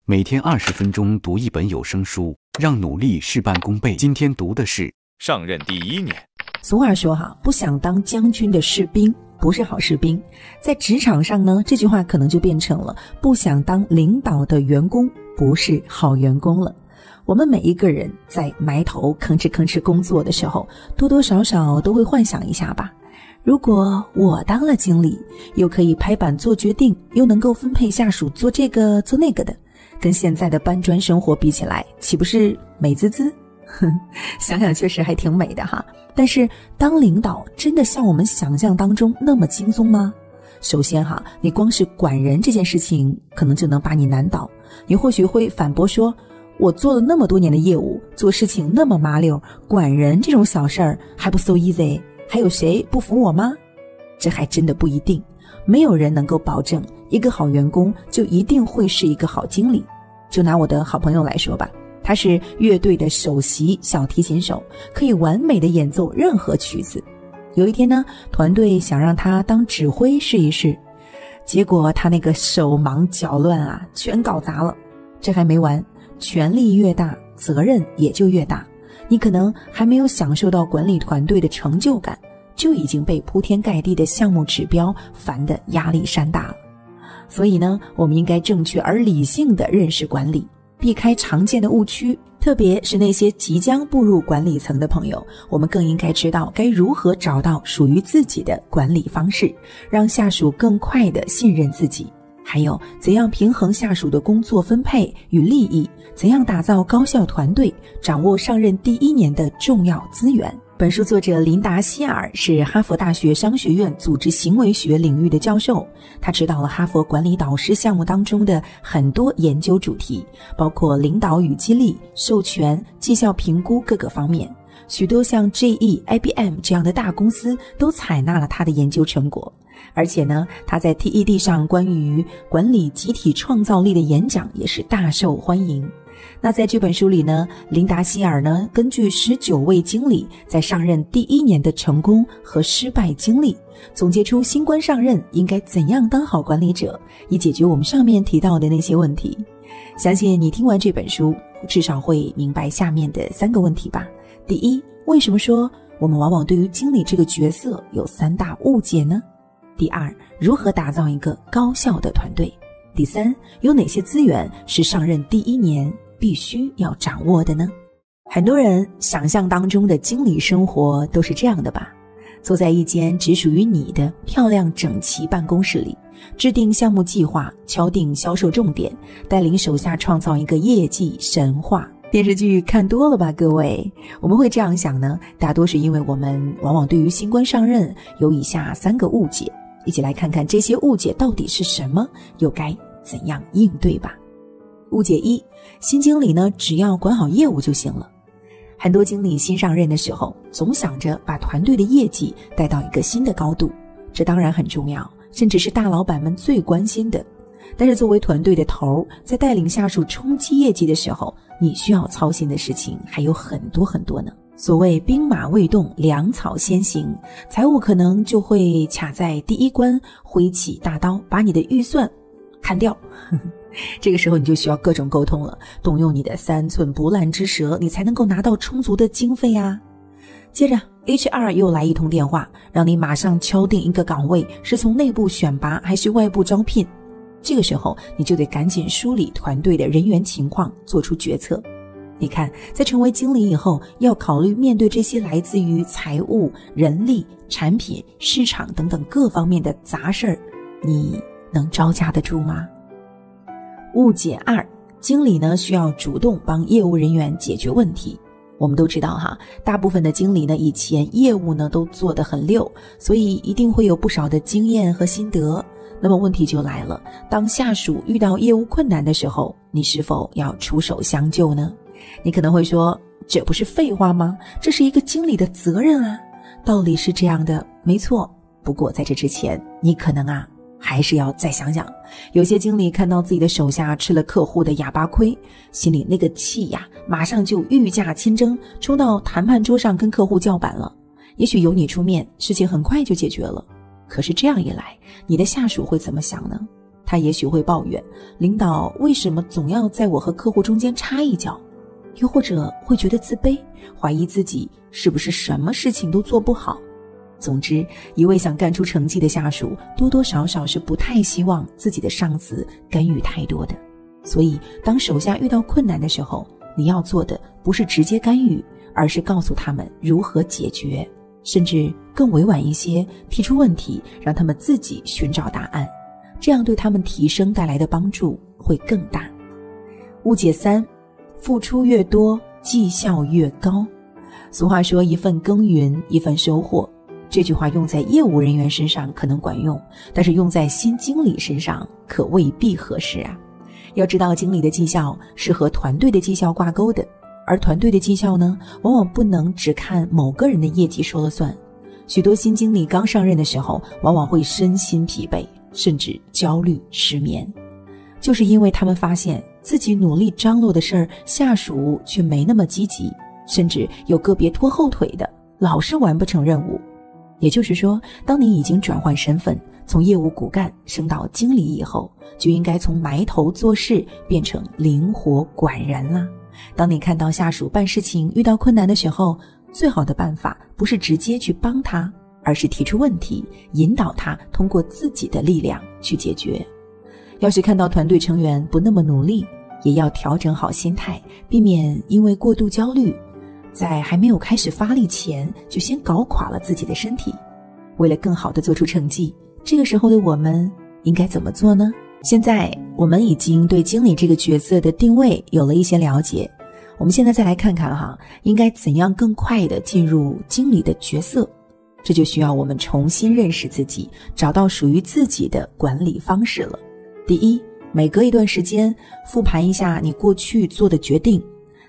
每天20分钟读一本有声书，让努力事半功倍。今天读的是上任第1年。俗话说不想当将军的士兵不是好士兵。在职场上呢，这句话可能就变成了不想当领导的员工不是好员工了。我们每一个人在埋头吭哧吭哧工作的时候，多多少少都会幻想一下吧，如果我当了经理，又可以拍板做决定，又能够分配下属做这个做那个的，跟现在的搬砖生活比起来，岂不是美滋滋？想想确实还挺美的哈。但是当领导真的像我们想象当中那么轻松吗？首先你光是管人这件事情可能就能把你难倒。你或许会反驳说，我做了那么多年的业务，做事情那么麻溜，管人这种小事儿还不 so easy， 还有谁不服我吗？这还真的不一定，没有人能够保证一个好员工就一定会是一个好经理。就拿我的好朋友来说吧，他是乐队的首席小提琴手，可以完美的演奏任何曲子。有一天呢，团队想让他当指挥试一试，结果他那个手忙脚乱全搞砸了。这还没完，权力越大，责任也就越大。你可能还没有享受到管理团队的成就感，就已经被铺天盖地的项目指标烦得压力山大了。所以呢，我们应该正确而理性地认识管理，避开常见的误区，特别是那些即将步入管理层的朋友，我们更应该知道该如何找到属于自己的管理方式，让下属更快地信任自己。还有怎样平衡下属的工作分配与利益，怎样打造高效团队，掌握上任第1年的重要资源。本书作者琳达·希尔是哈佛大学商学院组织行为学领域的教授，他指导了哈佛管理导师项目当中的很多研究主题，包括领导与激励、授权、绩效评估各个方面。许多像 GE、IBM 这样的大公司都采纳了他的研究成果。而且呢，他在 TED 上关于管理集体创造力的演讲也是大受欢迎。那在这本书里呢，琳达·希尔呢，根据19位经理在上任第1年的成功和失败经历，总结出新官上任应该怎样当好管理者，以解决我们上面提到的那些问题。相信你听完这本书，至少会明白下面的3个问题吧。第一，为什么说我们往往对于经理这个角色有3大误解呢？第二，如何打造一个高效的团队？第三，有哪些资源是上任第1年必须要掌握的呢？很多人想象当中的经理生活都是这样的吧，坐在一间只属于你的漂亮整齐办公室里，制定项目计划，敲定销售重点，带领手下创造一个业绩神话。电视剧看多了吧各位？我们会这样想呢，大多是因为我们往往对于新官上任有以下3个误解，一起来看看这些误解到底是什么，又该怎样应对吧。误解1，新经理呢，只要管好业务就行了。很多经理新上任的时候，总想着把团队的业绩带到一个新的高度，这当然很重要，甚至是大老板们最关心的。但是作为团队的头，在带领下属冲击业绩的时候，你需要操心的事情还有很多很多呢。所谓兵马未动，粮草先行，财务可能就会卡在第1关，挥起大刀把你的预算砍掉。这个时候你就需要各种沟通了，动用你的3寸不烂之舌，你才能够拿到充足的经费啊。接着 HR 又来一通电话，让你马上敲定一个岗位是从内部选拔还是外部招聘。这个时候你就得赶紧梳理团队的人员情况，做出决策。你看，在成为经理以后，要考虑面对这些来自于财务、人力、产品、市场等等各方面的杂事儿，你能招架得住吗？误解2，经理呢需要主动帮业务人员解决问题。我们都知道大部分的经理呢，以前业务呢都做得很溜，所以一定会有不少的经验和心得。那么问题就来了，当下属遇到业务困难的时候，你是否要出手相救呢？你可能会说，这不是废话吗？这是一个经理的责任啊。道理是这样的，没错。不过在这之前，你可能还是要再想想。有些经理看到自己的手下吃了客户的哑巴亏，心里那个气马上就御驾亲征，冲到谈判桌上跟客户叫板了。也许由你出面，事情很快就解决了。可是这样一来，你的下属会怎么想呢？他也许会抱怨领导为什么总要在我和客户中间插一脚，又或者会觉得自卑，怀疑自己是不是什么事情都做不好。总之，一位想干出成绩的下属多多少少是不太希望自己的上司干预太多的。所以当手下遇到困难的时候，你要做的不是直接干预，而是告诉他们如何解决，甚至更委婉一些，提出问题，让他们自己寻找答案，这样对他们提升带来的帮助会更大。误解3，付出越多，绩效越高。俗话说一份耕耘一份收获，这句话用在业务人员身上可能管用，但是用在新经理身上可未必合适啊。要知道，经理的绩效是和团队的绩效挂钩的，而团队的绩效呢，往往不能只看某个人的业绩说了算。许多新经理刚上任的时候，往往会身心疲惫，甚至焦虑失眠，就是因为他们发现自己努力张罗的事儿，下属却没那么积极，甚至有个别拖后腿的，老是完不成任务。也就是说，当你已经转换身份，从业务骨干升到经理以后，就应该从埋头做事变成灵活管人啦。当你看到下属办事情遇到困难的时候，最好的办法不是直接去帮他，而是提出问题，引导他通过自己的力量去解决。要是看到团队成员不那么努力，也要调整好心态，避免因为过度焦虑，在还没有开始发力前就先搞垮了自己的身体。为了更好地做出成绩，这个时候的我们应该怎么做呢？现在我们已经对经理这个角色的定位有了一些了解，我们现在再来看看应该怎样更快地进入经理的角色。这就需要我们重新认识自己，找到属于自己的管理方式了。第一，每隔一段时间复盘一下你过去做的决定。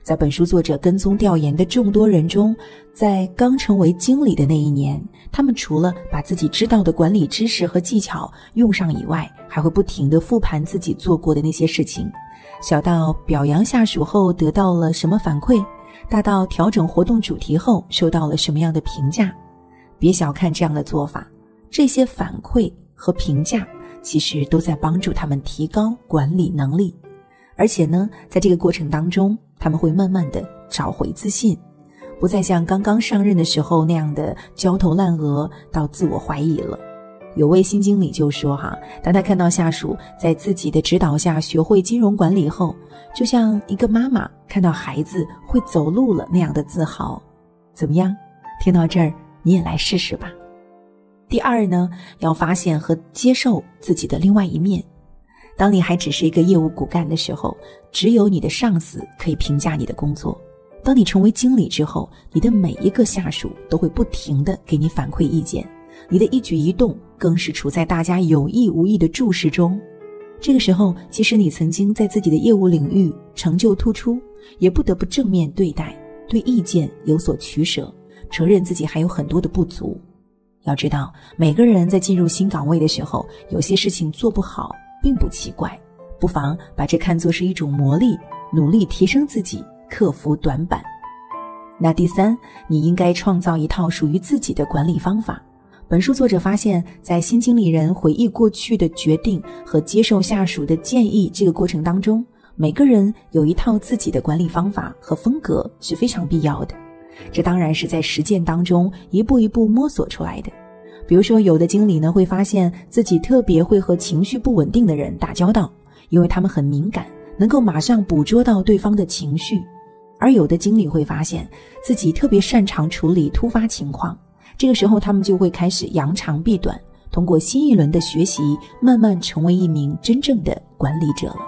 在本书作者跟踪调研的众多人中，在刚成为经理的那一年，他们除了把自己知道的管理知识和技巧用上以外，还会不停地复盘自己做过的那些事情，小到表扬下属后得到了什么反馈，大到调整活动主题后收到了什么样的评价。别小看这样的做法，这些反馈和评价其实都在帮助他们提高管理能力。而且呢，在这个过程当中，他们会慢慢地找回自信，不再像刚刚上任的时候那样的焦头烂额到自我怀疑了。有位新经理就说当他看到下属在自己的指导下学会金融管理后，就像一个妈妈看到孩子会走路了那样的自豪。怎么样？听到这儿，你也来试试吧。第二呢，要发现和接受自己的另外一面。当你还只是一个业务骨干的时候，只有你的上司可以评价你的工作。当你成为经理之后，你的每一个下属都会不停地给你反馈意见，你的一举一动更是处在大家有意无意的注视中。这个时候，即使你曾经在自己的业务领域成就突出，也不得不正面对待，对意见有所取舍，承认自己还有很多的不足。要知道，每个人在进入新岗位的时候，有些事情做不好并不奇怪，不妨把这看作是一种磨砺，努力提升自己，克服短板。那第三，你应该创造一套属于自己的管理方法。本书作者发现，在新经理人回忆过去的决定和接受下属的建议这个过程当中，每个人有一套自己的管理方法和风格是非常必要的。这当然是在实践当中一步一步摸索出来的。比如说，有的经理呢会发现自己特别会和情绪不稳定的人打交道，因为他们很敏感，能够马上捕捉到对方的情绪。而有的经理会发现自己特别擅长处理突发情况，这个时候他们就会开始扬长避短，通过新一轮的学习，慢慢成为一名真正的管理者了。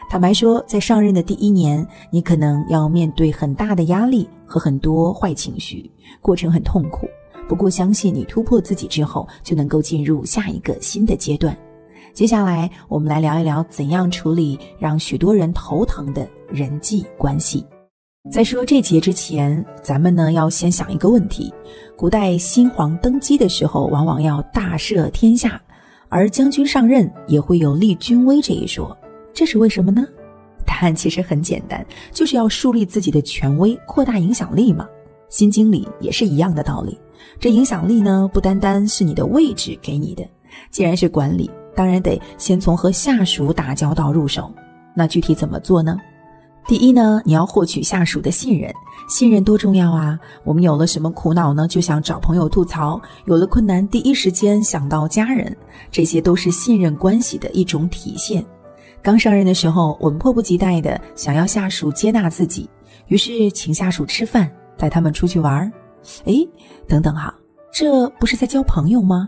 坦白说，在上任的第一年，你可能要面对很大的压力和很多坏情绪，过程很痛苦。不过相信你突破自己之后，就能够进入下一个新的阶段。接下来我们来聊一聊怎样处理让许多人头疼的人际关系。在说这节之前，咱们呢要先想一个问题：古代新皇登基的时候往往要大赦天下，而将军上任也会有立军威这一说，这是为什么呢？答案其实很简单，就是要树立自己的权威，扩大影响力嘛。新经理也是一样的道理，这影响力呢不单单是你的位置给你的，既然是管理，当然得先从和下属打交道入手。那具体怎么做呢？第一呢，你要获取下属的信任。信任多重要啊！我们有了什么苦恼呢，就想找朋友吐槽，有了困难第一时间想到家人，这些都是信任关系的一种体现。刚上任的时候，我们迫不及待的想要下属接纳自己，于是请下属吃饭，带他们出去玩。等等哈，这不是在交朋友吗？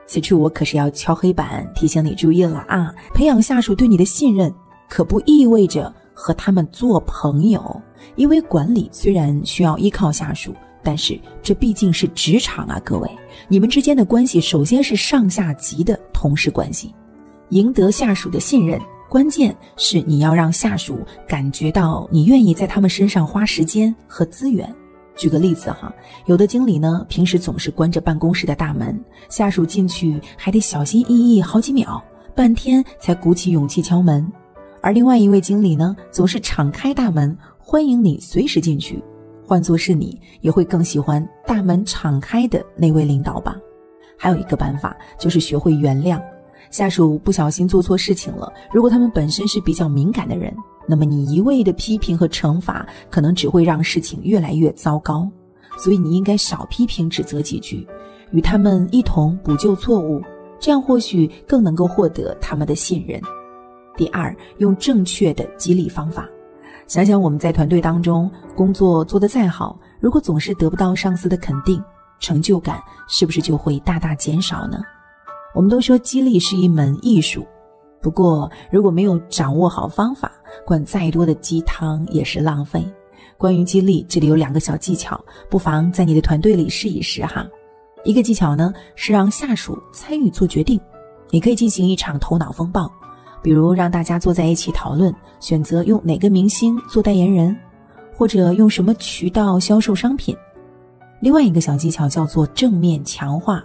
此处我可是要敲黑板提醒你注意了啊！培养下属对你的信任，可不意味着和他们做朋友，因为管理虽然需要依靠下属，但是这毕竟是职场啊，各位，你们之间的关系首先是上下级的同事关系。赢得下属的信任，关键是你要让下属感觉到你愿意在他们身上花时间和资源。举个例子哈，有的经理呢，平时总是关着办公室的大门，下属进去还得小心翼翼好几秒，半天才鼓起勇气敲门。而另外一位经理呢，总是敞开大门，欢迎你随时进去。换作是你，也会更喜欢大门敞开的那位领导吧。还有一个办法，就是学会原谅。下属不小心做错事情了，如果他们本身是比较敏感的人，那么你一味的批评和惩罚，可能只会让事情越来越糟糕。所以你应该少批评指责几句，与他们一同补救错误，这样或许更能够获得他们的信任。第二，用正确的激励方法。想想我们在团队当中工作做得再好，如果总是得不到上司的肯定，成就感是不是就会大大减少呢？我们都说激励是一门艺术，不过如果没有掌握好方法，灌再多的鸡汤也是浪费。关于激励，这里有2个小技巧，不妨在你的团队里试一试哈。一个技巧呢，是让下属参与做决定。你可以进行一场头脑风暴，比如让大家坐在一起讨论，选择用哪个明星做代言人，或者用什么渠道销售商品。另外一个小技巧叫做正面强化。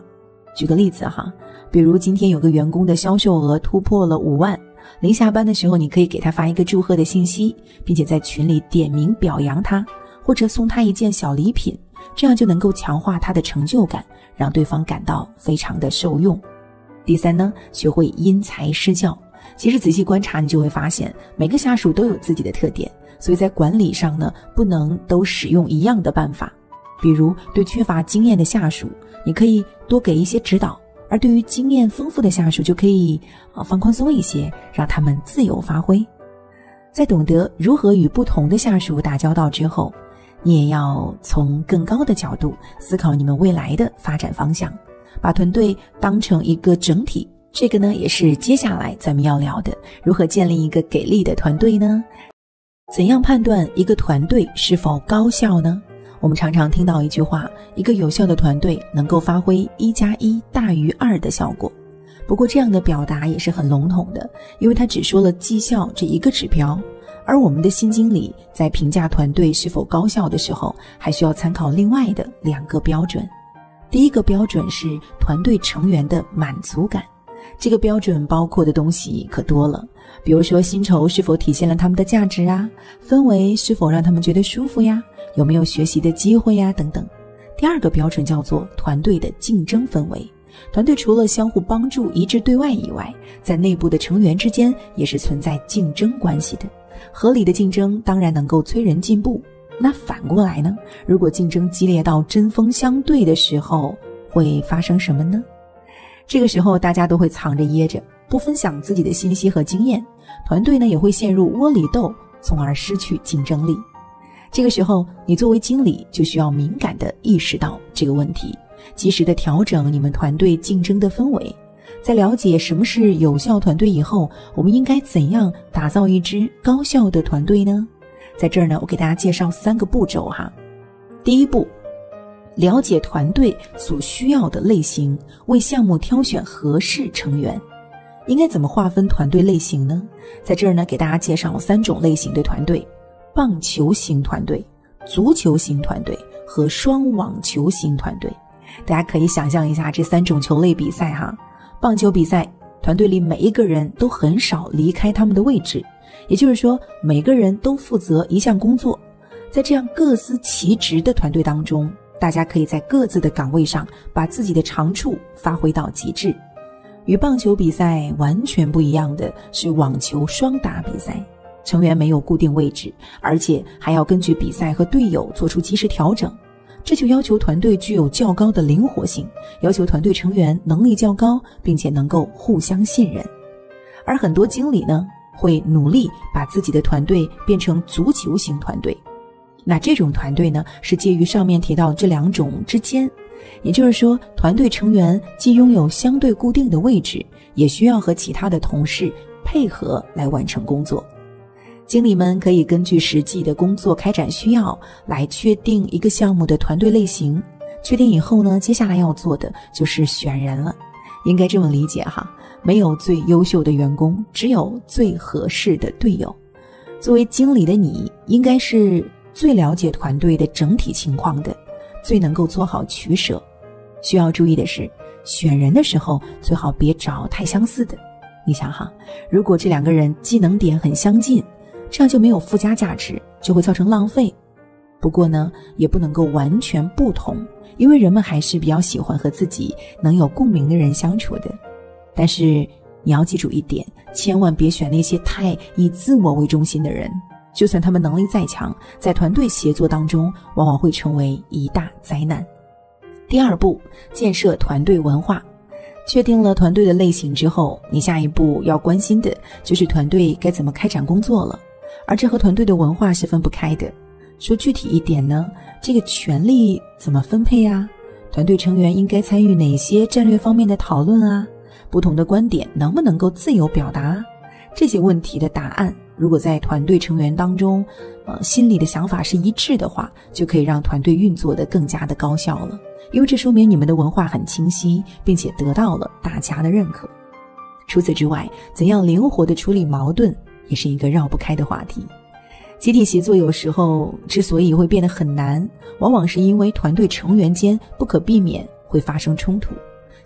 举个例子哈，比如今天有个员工的销售额突破了5万，临下班的时候，你可以给他发一个祝贺的信息，并且在群里点名表扬他，或者送他一件小礼品，这样就能够强化他的成就感，让对方感到非常的受用。第三呢，学会因材施教。其实仔细观察，你就会发现每个下属都有自己的特点，所以在管理上呢，不能都使用一样的办法。比如对缺乏经验的下属，你可以多给一些指导，而对于经验丰富的下属就可以放宽松一些，让他们自由发挥。在懂得如何与不同的下属打交道之后，你也要从更高的角度思考你们未来的发展方向，把团队当成一个整体。这个呢，也是接下来咱们要聊的，如何建立一个给力的团队呢？怎样判断一个团队是否高效呢？我们常常听到一句话，一个有效的团队能够发挥1+1大于2的效果。不过这样的表达也是很笼统的，因为它只说了绩效这一个指标，而我们的新经理在评价团队是否高效的时候，还需要参考另外的2个标准。第一个标准是团队成员的满足感，这个标准包括的东西可多了，比如说薪酬是否体现了他们的价值啊，氛围是否让他们觉得舒服呀，有没有学习的机会呀等等。第二个标准叫做团队的竞争氛围，团队除了相互帮助一致对外以外，在内部的成员之间也是存在竞争关系的。合理的竞争当然能够催人进步，那反过来呢，如果竞争激烈到针锋相对的时候，会发生什么呢？这个时候大家都会藏着掖着，不分享自己的信息和经验，团队呢也会陷入窝里斗，从而失去竞争力。这个时候你作为经理就需要敏感地意识到这个问题，及时地调整你们团队竞争的氛围。在了解什么是有效团队以后，我们应该怎样打造一支高效的团队呢？在这儿呢，我给大家介绍3个步骤哈。第一步，了解团队所需要的类型，为项目挑选合适成员。应该怎么划分团队类型呢？在这儿呢，给大家介绍3种类型的团队：棒球型团队、足球型团队和双网球型团队。大家可以想象一下这3种球类比赛哈。棒球比赛，团队里每一个人都很少离开他们的位置，也就是说每个人都负责一项工作。在这样各司其职的团队当中，大家可以在各自的岗位上把自己的长处发挥到极致。与棒球比赛完全不一样的是网球双打比赛，成员没有固定位置，而且还要根据比赛和队友做出及时调整，这就要求团队具有较高的灵活性，要求团队成员能力较高，并且能够互相信任。而很多经理呢，会努力把自己的团队变成足球型团队。那这种团队呢，是介于上面提到这两种之间，也就是说，团队成员既拥有相对固定的位置，也需要和其他的同事配合来完成工作。经理们可以根据实际的工作开展需要来确定一个项目的团队类型，确定以后呢，接下来要做的就是选人了。应该这么理解哈，没有最优秀的员工，只有最合适的队友。作为经理的你，应该是最了解团队的整体情况的，最能够做好取舍。需要注意的是，选人的时候最好别找太相似的。你想哈，如果这两个人技能点很相近，这样就没有附加价值，就会造成浪费。不过呢，也不能够完全不同，因为人们还是比较喜欢和自己能有共鸣的人相处的。但是你要记住一点，千万别选那些太以自我为中心的人，就算他们能力再强，在团队协作当中往往会成为一大灾难。第二步，建设团队文化。确定了团队的类型之后，你下一步要关心的就是团队该怎么开展工作了，而这和团队的文化是分不开的。说具体一点呢，这个权力怎么分配啊？团队成员应该参与哪些战略方面的讨论啊？不同的观点能不能够自由表达？这些问题的答案，如果在团队成员当中，心里的想法是一致的话，就可以让团队运作得更加的高效了。因为这说明你们的文化很清晰，并且得到了大家的认可。除此之外，怎样灵活地处理矛盾，也是一个绕不开的话题。集体协作有时候之所以会变得很难，往往是因为团队成员间不可避免会发生冲突，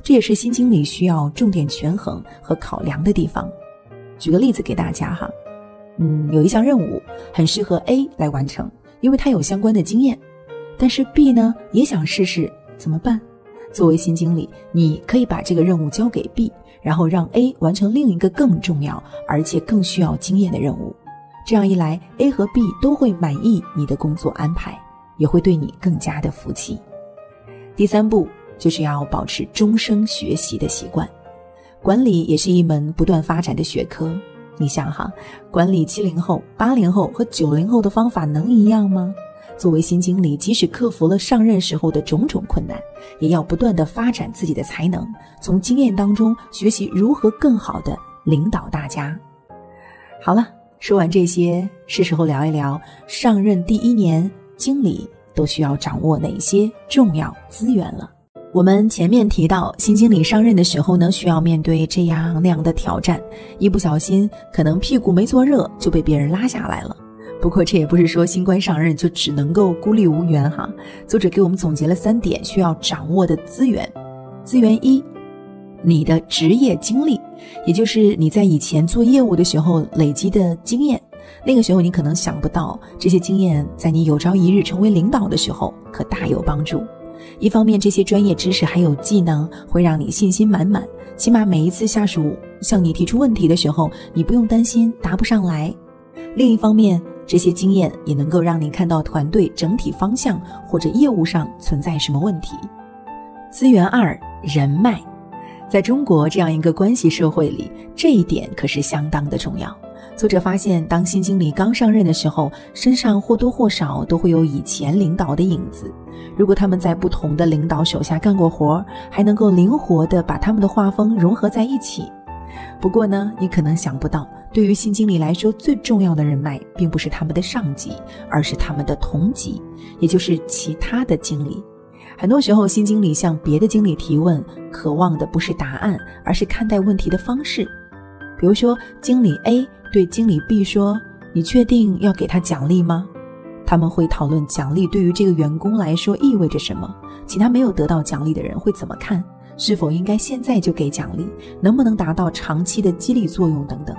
这也是新经理需要重点权衡和考量的地方。举个例子给大家哈，有一项任务很适合 A 来完成，因为他有相关的经验，但是 B 呢也想试试，怎么办？作为新经理，你可以把这个任务交给 B， 然后让 A 完成另一个更重要而且更需要经验的任务。这样一来， A 和 B 都会满意你的工作安排，也会对你更加的服气。第三步就是要保持终生学习的习惯。管理也是一门不断发展的学科。你想哈，管理70后、80后和90后的方法能一样吗？作为新经理，即使克服了上任时候的种种困难，也要不断地发展自己的才能，从经验当中学习如何更好地领导大家。好了，说完这些，是时候聊一聊上任第1年，经理都需要掌握哪些重要资源了。我们前面提到，新经理上任的时候呢，需要面对这样那样的挑战，一不小心可能屁股没坐热就被别人拉下来了。不过这也不是说新官上任就只能够孤立无援哈。作者给我们总结了3点需要掌握的资源。资源1，你的职业经历，也就是你在以前做业务的时候累积的经验。那个时候你可能想不到，这些经验在你有朝一日成为领导的时候可大有帮助。一方面，这些专业知识还有技能会让你信心满满，起码每一次下属向你提出问题的时候，你不用担心答不上来。另一方面，这些经验也能够让你看到团队整体方向或者业务上存在什么问题。资源2，人脉。在中国这样一个关系社会里，这一点可是相当的重要。作者发现，当新经理刚上任的时候，身上或多或少都会有以前领导的影子。如果他们在不同的领导手下干过活，还能够灵活地把他们的画风融合在一起。不过呢，你可能想不到，对于新经理来说，最重要的人脉并不是他们的上级，而是他们的同级，也就是其他的经理。很多时候，新经理向别的经理提问，渴望的不是答案，而是看待问题的方式。比如说，经理 A 对经理 B 说，你确定要给他奖励吗？他们会讨论奖励对于这个员工来说意味着什么，其他没有得到奖励的人会怎么看，是否应该现在就给奖励，能不能达到长期的激励作用等等。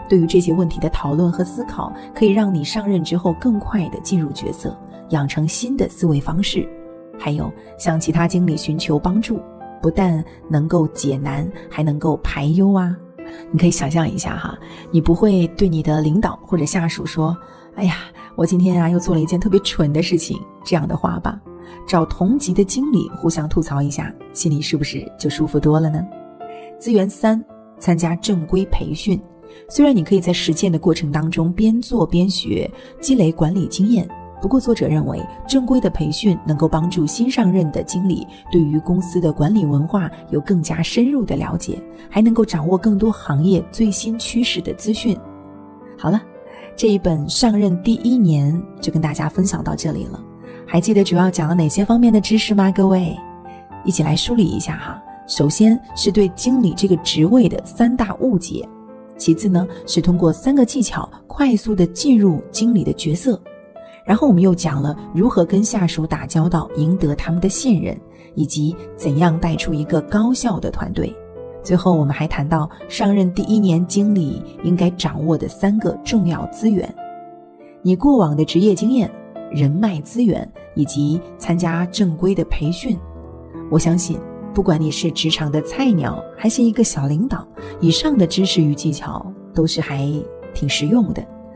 对于这些问题的讨论和思考，可以让你上任之后更快地进入角色，养成新的思维方式。还有向其他经理寻求帮助，不但能够解难，还能够排忧啊。你可以想象一下哈，你不会对你的领导或者下属说，哎呀，我今天又做了一件特别蠢的事情，这样的话吧。找同级的经理互相吐槽一下，心里是不是就舒服多了呢？资源3，参加正规培训。虽然你可以在实践的过程当中边做边学，积累管理经验，不过作者认为正规的培训能够帮助新上任的经理对于公司的管理文化有更加深入的了解，还能够掌握更多行业最新趋势的资讯。好了，这一本上任第1年就跟大家分享到这里了。还记得主要讲了哪些方面的知识吗？各位一起来梳理一下哈。首先是对经理这个职位的3大误解，其次呢是通过3个技巧快速的进入经理的角色，然后我们又讲了如何跟下属打交道，赢得他们的信任，以及怎样带出一个高效的团队。最后我们还谈到上任第1年经理应该掌握的3个重要资源，你过往的职业经验、人脉资源以及参加正规的培训。我相信不管你是职场的菜鸟还是一个小领导，以上的知识与技巧都是还挺实用的。